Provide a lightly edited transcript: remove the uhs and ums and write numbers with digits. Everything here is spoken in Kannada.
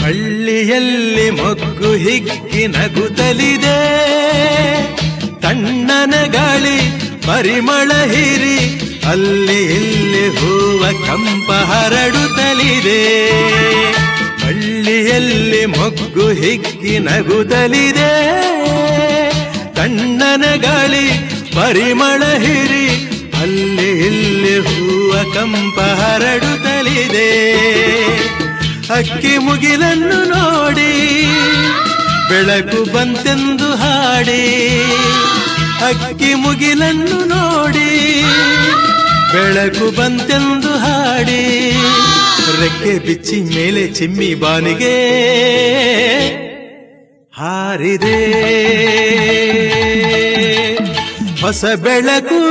ಹಳ್ಳಿಯಲ್ಲಿ ಮೊಗ್ಗು ಹಿಗ್ಗಿ ನಗುತ್ತಲಿದೆ, ತಣ್ಣನ ಗಾಳಿ ಪರಿಮಳ ಹೀರಿ ಅಲ್ಲಿ ಇಲ್ಲಿ ಹೂವ ಕಂಪ ಹರಡುತ್ತಲಿದೆ. ಹಳ್ಳಿಯಲ್ಲಿ ಮೊಗ್ಗು ಹಿಗ್ಗಿ ನಗುತ್ತಲಿದೆ, ತಣ್ಣನ ಗಾಳಿ ಪರಿಮಳ ಹೀರಿ ಅಲ್ಲಿ ಇಲ್ಲಿ ಹೂವ ಕಂಪ ಹರಡುತ್ತಲಿದೆ. ಅಕ್ಕಿ ಮುಗಿಲನ್ನು ನೋಡಿ ಬೆಳಕು ಬಂತೆಂದು ಹಾಡಿ, ಅಕ್ಕಿ ಮುಗಿಲನ್ನು ನೋಡಿ ಬೆಳಕು ಬಂತೆಂದು ಹಾಡಿ, ರೆಕ್ಕೆ ಬಿಚ್ಚಿ ಮೇಲೆ ಚಿಮ್ಮಿ ಬಾನಿಗೆ ಹಾರಿದೆ. ಹೊಸ ಬೆಳಕು